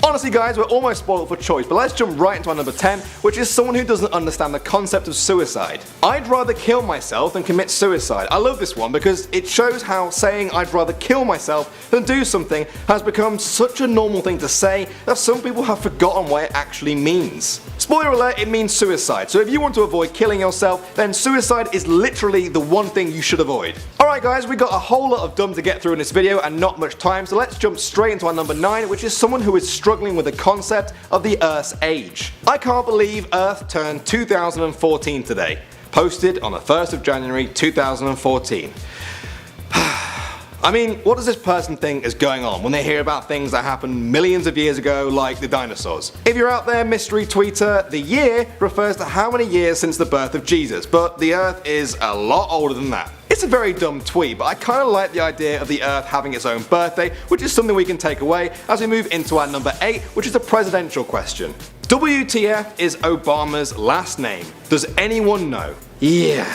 Honestly guys, we're almost spoiled for choice, but let's jump right into our number 10, which is someone who doesn't understand the concept of suicide. I'd rather kill myself than commit suicide. I love this one because it shows how saying I'd rather kill myself than do something has become such a normal thing to say that some people have forgotten what it actually means. Spoiler alert, it means suicide, so if you want to avoid killing yourself, then suicide is literally the one thing you should avoid. Alright guys, we got a whole lot of dumb to get through in this video and not much time, so let's jump straight into our number 9, which is someone who is struggling with the concept of the Earth's age. I can't believe Earth turned 2014 today. Posted on the 1st of January 2014. I mean, what does this person think is going on when they hear about things that happened millions of years ago, like the dinosaurs? If you're out there, mystery tweeter, the year refers to how many years since the birth of Jesus, but the Earth is a lot older than that. It's a very dumb tweet, but I kinda like the idea of the Earth having its own birthday, which is something we can take away as we move into our number 8, which is a presidential question. WTF is Obama's last name? Does anyone know? Yeah.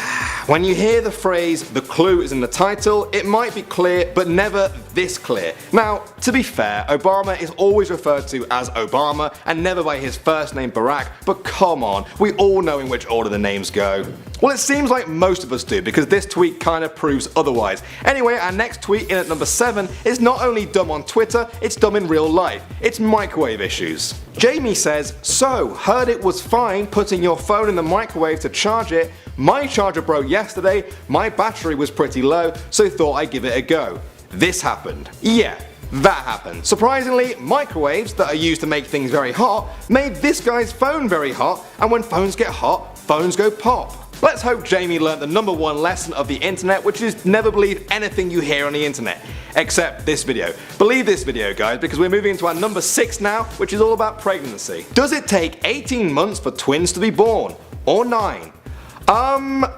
When you hear the phrase, the clue is in the title, it might be clear, but never this clear. Now, to be fair, Obama is always referred to as Obama and never by his first name Barack, but come on, we all know in which order the names go. Well, it seems like most of us do, because this tweet kinda proves otherwise. Anyway, our next tweet in at number 7 is not only dumb on Twitter, it's dumb in real life. It's microwave issues. Jamie says, so, heard it was fine putting your phone in the microwave to charge it. My charger broke yesterday, my battery was pretty low, so thought I'd give it a go. This happened. Yeah, that happened. Surprisingly, microwaves that are used to make things very hot made this guy's phone very hot, and when phones get hot, phones go pop. Let's hope Jamie learnt the number 1 lesson of the internet, which is never believe anything you hear on the internet. Except this video. Believe this video guys, because we're moving into our number 6 now, which is all about pregnancy. Does it take 18 months for twins to be born? Or 9?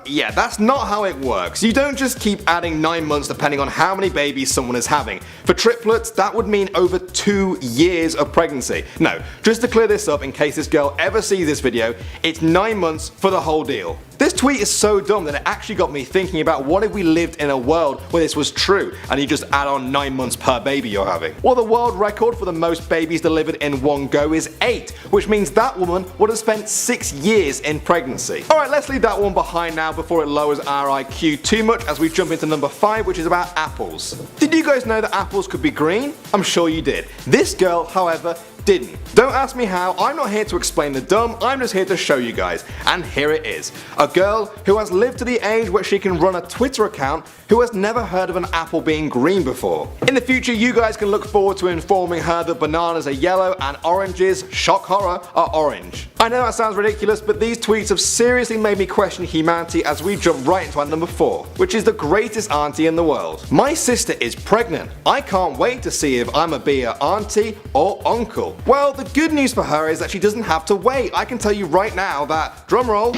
Yeah, that's not how it works. You don't just keep adding 9 months depending on how many babies someone is having. For triplets, that would mean over 2 years of pregnancy. No, just to clear this up in case this girl ever sees this video, it's 9 months for the whole deal. This tweet is so dumb that it actually got me thinking about what if we lived in a world where this was true and you just add on 9 months per baby you're having. Well, the world record for the most babies delivered in one go is 8, which means that woman would have spent 6 years in pregnancy. Alright, let's leave that one behind now before it lowers our IQ too much as we jump into number 5, which is about apples. Did you guys know that apples could be green? I'm sure you did. This girl, however, didn't. Don't ask me how, I'm not here to explain the dumb, I'm just here to show you guys. And here it is. A girl who has lived to the age where she can run a Twitter account who has never heard of an apple being green before. In the future you guys can look forward to informing her that bananas are yellow and oranges, shock horror, are orange. I know that sounds ridiculous, but these tweets have seriously made me question humanity as we jump right into our number 4, which is the greatest auntie in the world. My sister is pregnant. I can't wait to see if I'ma be her auntie or uncle. Well, the good news for her is that she doesn't have to wait. I can tell you right now that, drumroll,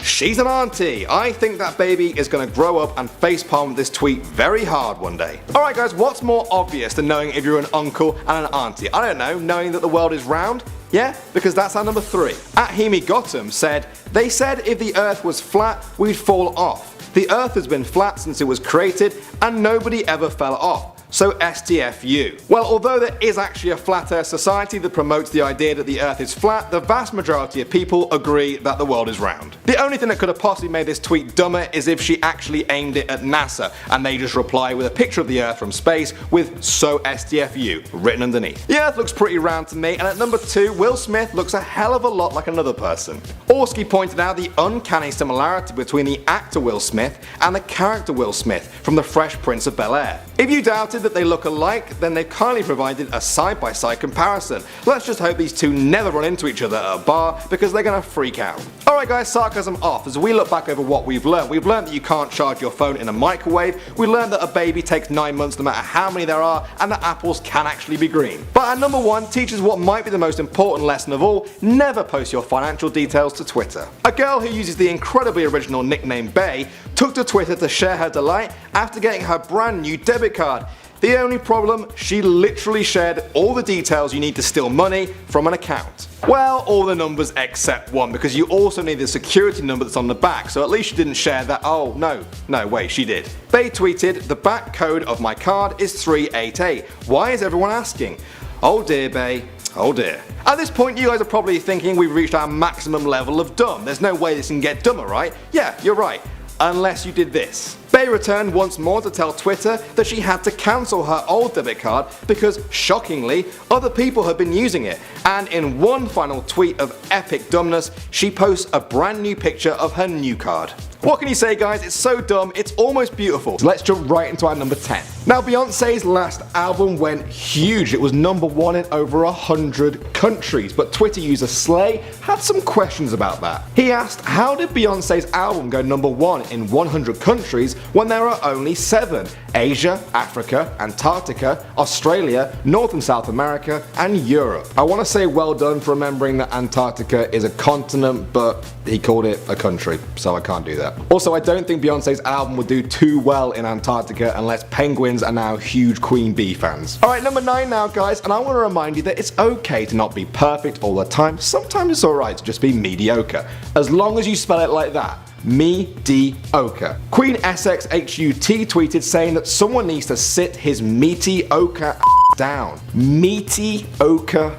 she's an auntie. I think that baby is gonna grow up and facepalm this tweet very hard one day. Alright guys, what's more obvious than knowing if you're an uncle and an auntie? I don't know, knowing that the world is round? Yeah, because that's our number 3. At Hemi Gotham said, they said if the earth was flat, we'd fall off. The earth has been flat since it was created and nobody ever fell off. So STFU. Well, although there is actually a flat earth society that promotes the idea that the earth is flat, the vast majority of people agree that the world is round. The only thing that could have possibly made this tweet dumber is if she actually aimed it at NASA and they just reply with a picture of the earth from space with so STFU written underneath. The earth looks pretty round to me, and at number 2, Will Smith looks a hell of a lot like another person. Orski pointed out the uncanny similarity between the actor Will Smith and the character Will Smith from the Fresh Prince of Bel-Air. If you doubted that they look alike, then they've kindly provided a side-by-side comparison. Let's just hope these two never run into each other at a bar because they're gonna freak out. Alright guys, sarcasm off. As we look back over what we've learned that you can't charge your phone in a microwave, we learned that a baby takes 9 months no matter how many there are, and that apples can actually be green. But our number 1 teaches what might be the most important lesson of all: never post your financial details to Twitter. A girl who uses the incredibly original nickname Bay took to Twitter to share her delight after getting her brand new debit card. The only problem, she literally shared all the details you need to steal money from an account. Well, all the numbers except one, because you also need the security number that's on the back, so at least she didn't share that. Oh no wait, she did. They tweeted, the back code of my card is 388. Why is everyone asking? Oh dear Bay. Oh dear. At this point you guys are probably thinking we've reached our maximum level of dumb. There's no way this can get dumber, right? Yeah, you're right. Unless you did this. Bey returned once more to tell Twitter that she had to cancel her old debit card because, shockingly, other people had been using it, and in one final tweet of epic dumbness, she posts a brand new picture of her new card. What can you say, guys? It's so dumb, it's almost beautiful. So let's jump right into our number 10. Now, Beyonce's last album went huge. It was #1 in over 100 countries, but Twitter user Slay had some questions about that. He asked, how did Beyonce's album go #1 in 100 countries when there are only 7? Asia, Africa, Antarctica, Australia, North and South America, and Europe. I want to say well done for remembering that Antarctica is a continent, but he called it a country, so I can't do that. Also, I don't think Beyonce's album would do too well in Antarctica unless penguins are now huge Queen Bee fans. Alright, number 9 now, guys, and I want to remind you that it's okay to not be perfect all the time. Sometimes it's alright to just be mediocre, as long as you spell it like that. Me-de-oka. Queen Essex HUT tweeted saying that someone needs to sit his meaty oka down. Meaty oka.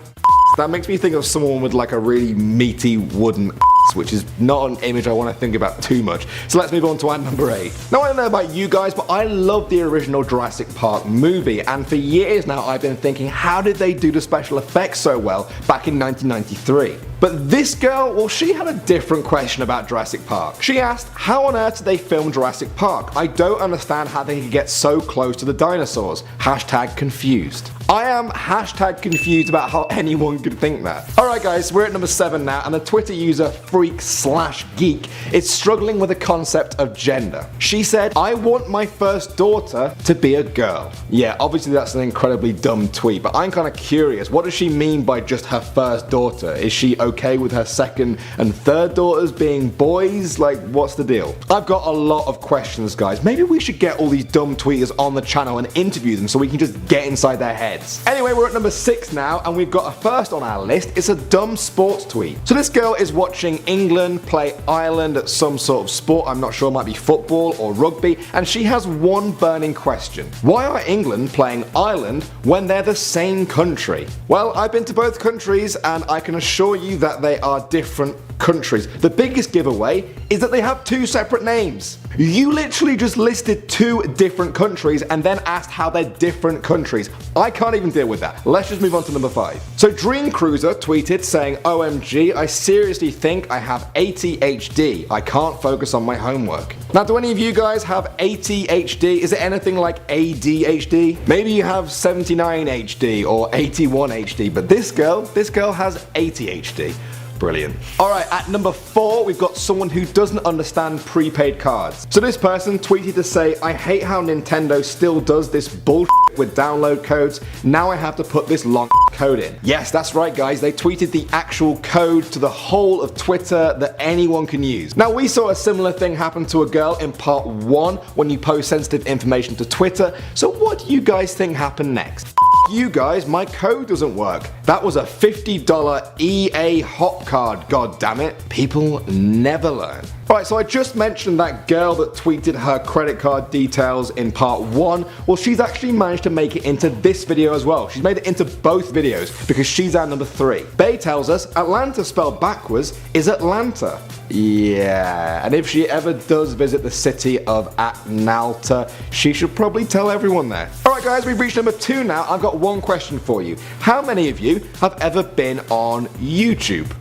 That makes me think of someone with like a really meaty wooden which is not an image I want to think about too much. So let's move on to our number 8. Now, I don't know about you guys, but I love the original Jurassic Park movie, and for years now I've been thinking, how did they do the special effects so well back in 1993? But this girl, well, she had a different question about Jurassic Park. She asked, how on earth did they film Jurassic Park? I don't understand how they could get so close to the dinosaurs. Hashtag confused. I am hashtag confused about how anyone could think that. Alright guys, we're at number 7 now, and the Twitter user freak/geek is struggling with the concept of gender. She said, I want my first daughter to be a girl. Yeah, obviously that's an incredibly dumb tweet, but I'm kind of curious, what does she mean by just her first daughter? Is she okay with her second and third daughters being boys? Like, what's the deal? I've got a lot of questions, guys. Maybe we should get all these dumb tweeters on the channel and interview them so we can just get inside their heads. Anyway, we're at number 6 now, and we've got a first on our list. It's a dumb sports tweet. So this girl is watching England play Ireland at some sort of sport. I'm not sure, it might be football or rugby, and she has one burning question. Why are England playing Ireland when they're the same country? Well, I've been to both countries, and I can assure you that they are different countries. The biggest giveaway is that they have 2 separate names. You literally just listed 2 different countries and then asked how they're different countries. I can't even deal with that. Let's just move on to number 5. So Dream Cruiser tweeted saying, OMG, I seriously think I have ADHD. I can't focus on my homework. Now, do any of you guys have ADHD? Is it anything like ADHD? Maybe you have 79 HD or 81 HD, but this girl has ADHD. Brilliant. Alright, at number 4, we've got someone who doesn't understand prepaid cards. So this person tweeted to say, I hate how Nintendo still does this bullshit with download codes. Now I have to put this long code in. Yes, that's right, guys. They tweeted the actual code to the whole of Twitter that anyone can use. Now, we saw a similar thing happen to a girl in part 1 when you post sensitive information to Twitter. So what do you guys think happened next? You guys, my code doesn't work. That was a $50 EA hop card, god damn it. People never learn. Alright, so I just mentioned that girl that tweeted her credit card details in part 1. Well, she's actually managed to make it into this video as well. She's made it into both videos because she's our number 3. Bey tells us Atlanta spelled backwards is Atlanta. Yeah, and if she ever does visit the city of Atlanta, she should probably tell everyone there. Alright guys, we've reached number 2 now. I've got one question for you. How many of you have ever been on YouTube?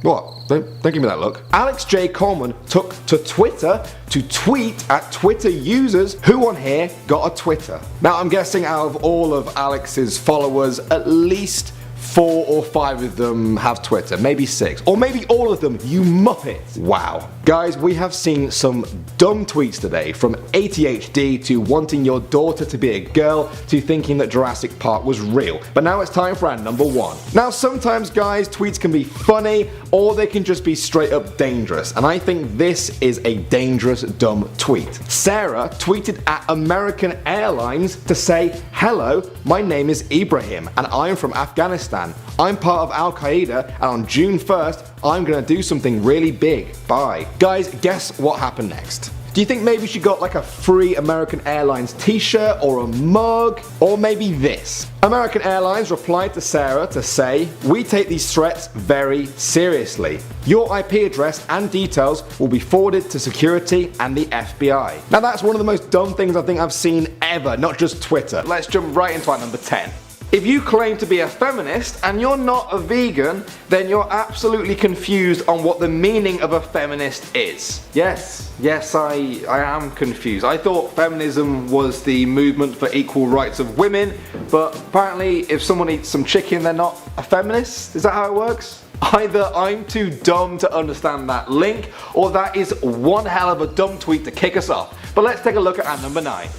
What? Don't give me that look. Alex J. Coleman took to Twitter to tweet at Twitter users who on here got a Twitter. Now I'm guessing out of all of Alex's followers, at least 4 or 5 of them have Twitter, maybe 6, or maybe all of them, you muppet. Wow. Guys, we have seen some dumb tweets today, from ADHD to wanting your daughter to be a girl to thinking that Jurassic Park was real. But now it's time for our number 1. Now sometimes, guys, tweets can be funny or they can just be straight up dangerous, and I think this is a dangerous dumb tweet. Sarah tweeted at American Airlines to say, hello, my name is Ibrahim and I'm from Afghanistan. I'm part of Al Qaeda and on June 1st I'm gonna do something really big. Bye. Guys, guess what happened next? Do you think maybe she got like a free American Airlines t-shirt or a mug? Or maybe this? American Airlines replied to Sarah to say, "We take these threats very seriously. Your IP address and details will be forwarded to security and the FBI." Now that's one of the most dumb things I think I've seen ever, not just Twitter. Let's jump right into our number 10. If you claim to be a feminist and you're not a vegan, then you're absolutely confused on what the meaning of a feminist is. Yes, I am confused. I thought feminism was the movement for equal rights of women, but apparently if someone eats some chicken, they're not a feminist? Is that how it works? Either I'm too dumb to understand that link, or that is one hell of a dumb tweet to kick us off. But let's take a look at our number 9.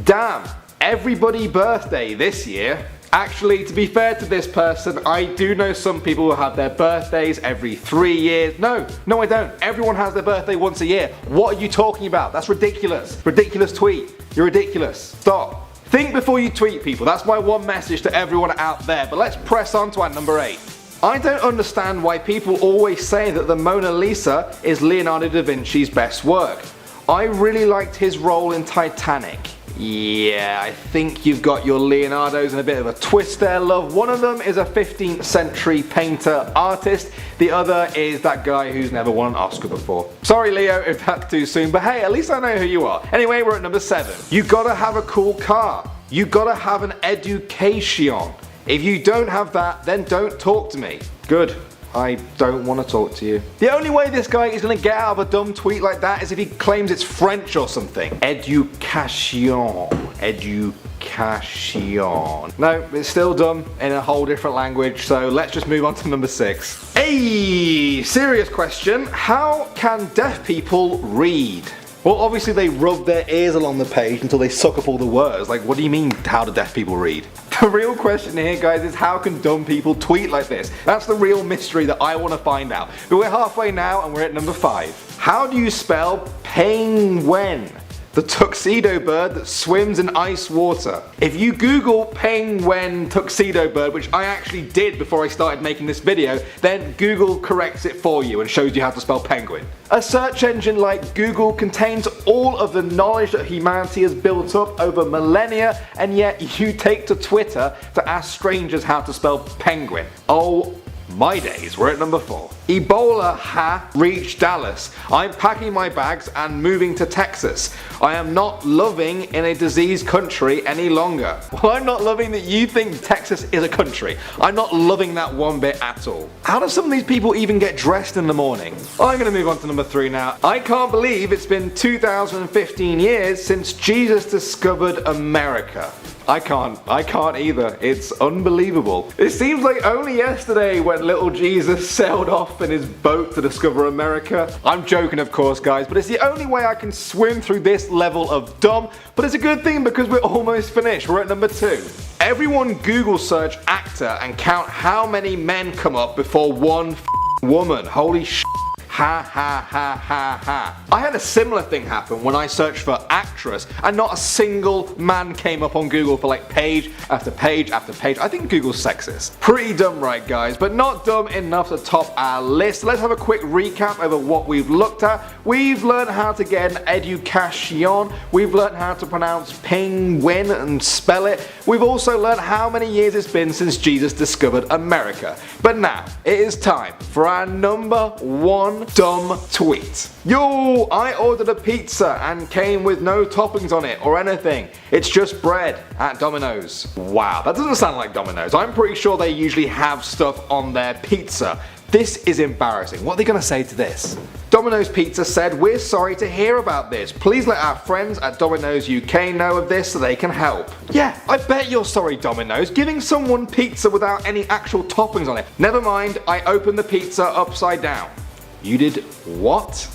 Damn. Everybody birthday this year. Actually, to be fair to this person, I do know some people who have their birthdays every 3 years. No, I don't. Everyone has their birthday once a year. What are you talking about? That's ridiculous. Ridiculous tweet. You're ridiculous. Stop. Think before you tweet, people. That's my one message to everyone out there. But let's press on to our number 8. I don't understand why people always say that the Mona Lisa is Leonardo da Vinci's best work. I really liked his role in Titanic. Yeah, I think you've got your Leonardos in a bit of a twist there, love. One of them is a 15th century painter artist. The other is that guy who's never won an Oscar before. Sorry Leo if that's too soon, but hey, at least I know who you are. Anyway, we're at number 7. You gotta have a cool car. You gotta have an education. If you don't have that, then don't talk to me. Good. I don't want to talk to you. The only way this guy is going to get out of a dumb tweet like that is if he claims it's French or something. Education. Education. No, it's still dumb in a whole different language, so let's just move on to number 6. Hey, serious question. How can deaf people read? Well, obviously they rub their ears along the page until they suck up all the words. Like, what do you mean, how do deaf people read? The real question here, guys, is how can dumb people tweet like this? That's the real mystery that I want to find out. But we're halfway now and we're at number 5. How do you spell penguin? The tuxedo bird that swims in ice water. If you Google penguin tuxedo bird, which I actually did before I started making this video, then Google corrects it for you and shows you how to spell penguin. A search engine like Google contains all of the knowledge that humanity has built up over millennia, and yet you take to Twitter to ask strangers how to spell penguin. Oh my days, we're at number 4. Ebola ha reached Dallas. I'm packing my bags and moving to Texas. I am not loving in a diseased country any longer. Well, I'm not loving that you think Texas is a country. I'm not loving that one bit at all. How do some of these people even get dressed in the morning? I'm gonna move on to number 3 now. I can't believe it's been 2015 years since Jesus discovered America. I can't either. It's unbelievable. It seems like only yesterday when little Jesus sailed off in his boat to discover America. I'm joking, of course, guys, but it's the only way I can swim through this level of dumb. But it's a good thing because we're almost finished. We're at number 2. Everyone Google search actor and count how many men come up before one woman. Holy sh**. Ha ha ha ha ha. I had a similar thing happen when I searched for actress and not a single man came up on Google for like page after page after page. I think Google's sexist. Pretty dumb, right guys, but not dumb enough to top our list. Let's have a quick recap over what we've looked at. We've learned how to get an education. We've learned how to pronounce penguin and spell it. We've also learned how many years it's been since Jesus discovered America. But now, it is time for our number 1 dumb tweet. Yo, I ordered a pizza and came with no toppings on it or anything. It's just bread at Domino's. Wow, that doesn't sound like Domino's. I'm pretty sure they usually have stuff on their pizza. This is embarrassing. What are they gonna say to this? Domino's Pizza said, "We're sorry to hear about this. Please let our friends at Domino's UK know of this so they can help." Yeah, I bet you're sorry, Domino's, giving someone pizza without any actual toppings on it. Never mind, I opened the pizza upside down. You did what?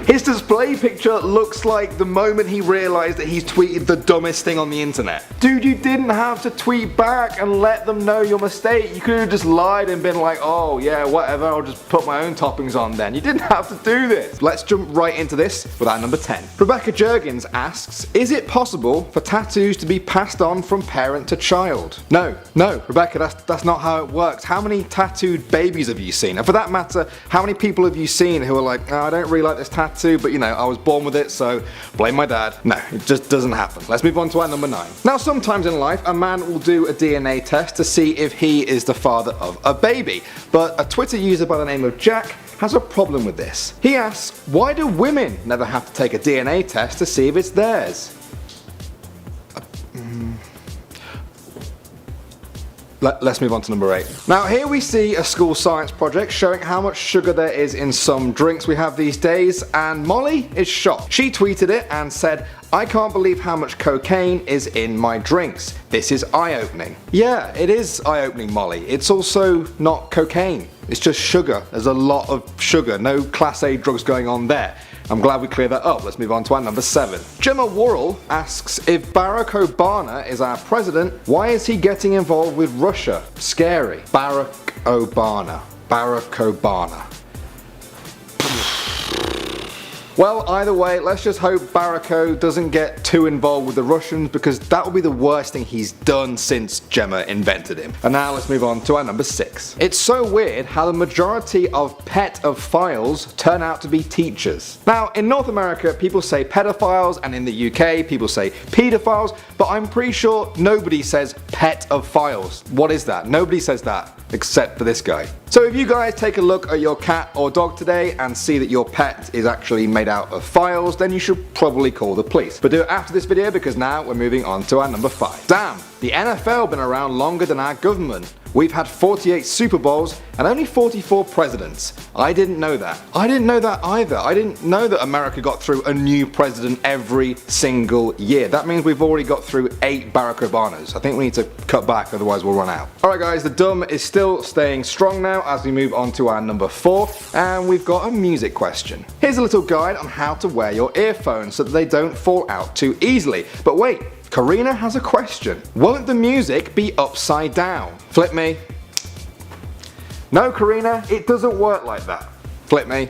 His display picture looks like the moment he realized that he's tweeted the dumbest thing on the internet. Dude, you didn't have to tweet back and let them know your mistake. You could have just lied and been like, oh yeah, whatever, I'll just put my own toppings on then. You didn't have to do this. Let's jump right into this with our number 10. Rebecca Jurgens asks, is it possible for tattoos to be passed on from parent to child? No, Rebecca, that's not how it works. How many tattooed babies have you seen? And for that matter, how many people have you seen who are like, oh, I don't really like this tattoo, to, but you know, I was born with it, so blame my dad. No, it just doesn't happen. Let's move on to our number 9. Now, sometimes in life, a man will do a DNA test to see if he is the father of a baby, but a Twitter user by the name of Jack has a problem with this. He asks, why do women never have to take a DNA test to see if it's theirs? Let's move on to number 8. Now here we see a school science project showing how much sugar there is in some drinks we have these days, and Molly is shocked. She tweeted it and said, I can't believe how much cocaine is in my drinks. This is eye-opening. Yeah, it is eye-opening, Molly. It's also not cocaine. It's just sugar. There's a lot of sugar. No class A drugs going on there. I'm glad we cleared that up. Let's move on to our number 7. Gemma Worrell asks, if Barack Obama is our president, why is he getting involved with Russia? Scary. Barack Obama. Barack Obama. Well, either way, let's just hope Baracko doesn't get too involved with the Russians, because that would be the worst thing he's done since Gemma invented him. And now let's move on to our number 6. It's so weird how the majority of pedophiles turn out to be teachers. Now, in North America, people say pedophiles, and in the UK, people say pedophiles, but I'm pretty sure nobody says pedophiles. What is that? Nobody says that, except for this guy. So if you guys take a look at your cat or dog today and see that your pet is actually made out of files, then you should probably call the police. But do it after this video, because now we're moving on to our number 5. Damn, the NFL been around longer than our government. We've had 48 Super Bowls and only 44 presidents. I didn't know that. I didn't know that either. I didn't know that America got through a new president every single year. That means we've already got through 8 Barack Obamas. I think we need to cut back, otherwise we'll run out. Alright guys, the dumb is still staying strong now as we move on to our number 4, and we've got a music question. Here's a little guide on how to wear your earphones so that they don't fall out too easily. But wait, Karina has a question. Won't the music be upside down? Flip me. No, Karina, it doesn't work like that. Flip me.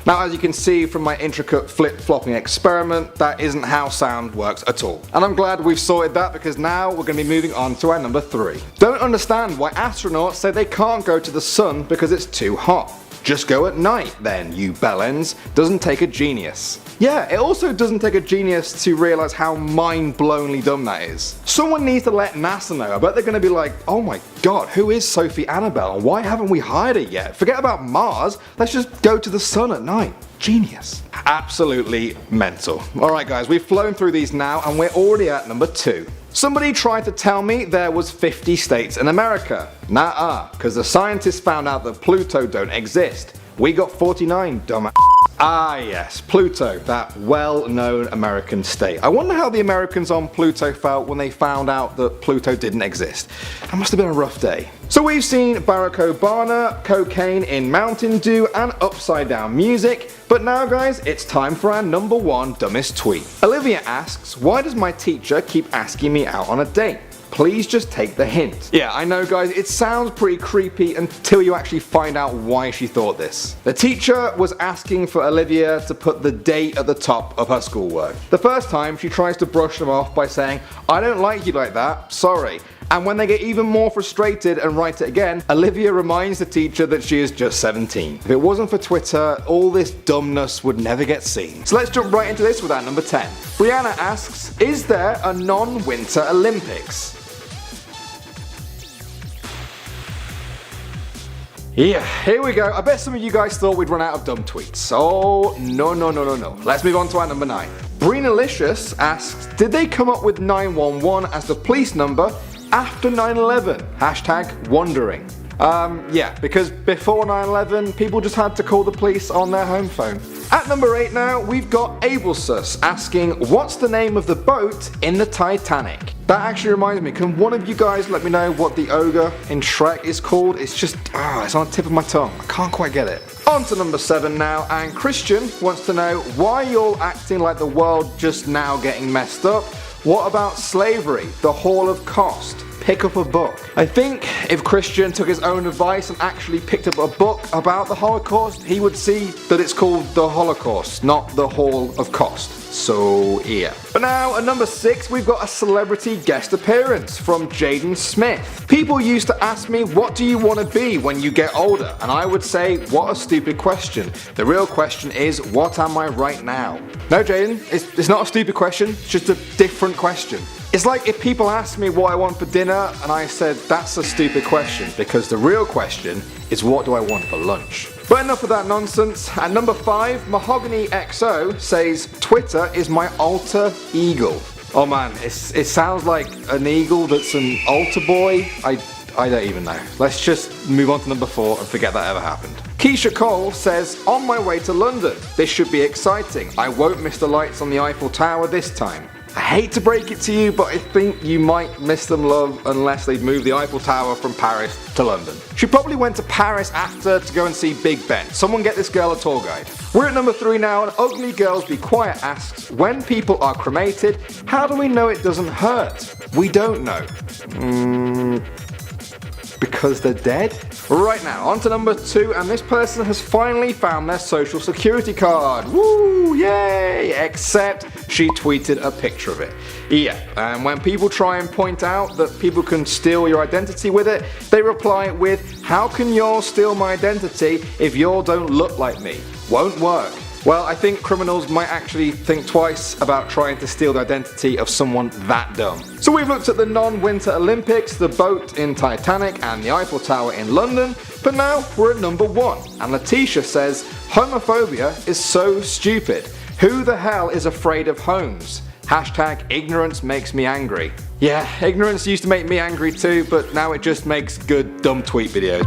Now, as you can see from my intricate flip-flopping experiment, that isn't how sound works at all. And I'm glad we've sorted that, because now we're going to be moving on to our number 3. Don't understand why astronauts say they can't go to the sun because it's too hot. Just go at night then, you bellends. Doesn't take a genius. Yeah, it also doesn't take a genius to realise how mind-blowingly dumb that is. Someone needs to let NASA know. I bet they're going to be like, oh my god, who is Sophie Annabelle and why haven't we hired her yet? Forget about Mars, let's just go to the sun at night. Genius. Absolutely mental. Alright guys, we've flown through these now and we're already at number 2. Somebody tried to tell me there was 50 states in America. Nah-uh, because the scientists found out that Pluto don't exist. We got 49, dumbass. Ah yes, Pluto, that well-known American state. I wonder how the Americans on Pluto felt when they found out that Pluto didn't exist. That must have been a rough day. So we've seen Barack Obama, cocaine in Mountain Dew, and upside down music, but now guys, it's time for our number 1 dumbest tweet. Olivia asks, why does my teacher keep asking me out on a date? Please just take the hint. Yeah, I know guys, it sounds pretty creepy until you actually find out why she thought this. The teacher was asking for Olivia to put the date at the top of her schoolwork. The first time, she tries to brush them off by saying, I don't like you like that, sorry. And when they get even more frustrated and write it again, Olivia reminds the teacher that she is just 17. If it wasn't for Twitter, all this dumbness would never get seen. So let's jump right into this with our number 10. Brianna asks, is there a non-winter Olympics? Yeah, here we go. I bet some of you guys thought we'd run out of dumb tweets. Oh, no. Let's move on to our number 9. Breenalicious asks, did they come up with 911 as the police number after 9/11? Hashtag wondering. Yeah, because before 9/11, people just had to call the police on their home phone. At number 8 now, we've got Abelsus asking, what's the name of the boat in the Titanic? That actually reminds me, can one of you guys let me know what the ogre in Shrek is called? It's just, it's on the tip of my tongue. I can't quite get it. On to number 7 now, and Christian wants to know why you're acting like the world just now getting messed up. What about slavery, the Hall of Cost, pick up a book. I think if Christian took his own advice and actually picked up a book about the Holocaust, he would see that it's called The Holocaust, not The Hall of Cost. So yeah. But now at number 6 we've got a celebrity guest appearance from Jaden Smith. People used to ask me, what do you want to be when you get older? And I would say, what a stupid question. The real question is, what am I right now? No Jaden, it's not a stupid question, it's just a different question. It's like if people asked me what I want for dinner and I said that's a stupid question, because the real question is what do I want for lunch? But enough of that nonsense. At number 5, Mahogany XO says Twitter is my alter ego. Oh man, it sounds like an eagle that's an altar boy. I don't even know. Let's just move on to number 4 and forget that ever happened. Keisha Cole says, on my way to London. This should be exciting. I won't miss the lights on the Eiffel Tower this time. I hate to break it to you, but I think you might miss them, love, unless they've moved the Eiffel Tower from Paris to London. She probably went to Paris after to go and see Big Ben. Someone get this girl a tour guide. We're at number 3 now, and Ugly Girls Be Quiet asks, when people are cremated, how do we know it doesn't hurt? We don't know. Because they're dead? Right now, on to number 2, and this person has finally found their social security card. Woo, yay! Except she tweeted a picture of it. Yeah, and when people try and point out that people can steal your identity with it, they reply with, how can yours steal my identity if yours don't look like me? Won't work. Well, I think criminals might actually think twice about trying to steal the identity of someone that dumb. So we've looked at the non-Winter Olympics, the boat in Titanic, and the Eiffel Tower in London, but now we're at number 1. And Letitia says, homophobia is so stupid. Who the hell is afraid of homes? Hashtag ignorance makes me angry. Yeah, ignorance used to make me angry too, but now it just makes good dumb tweet videos.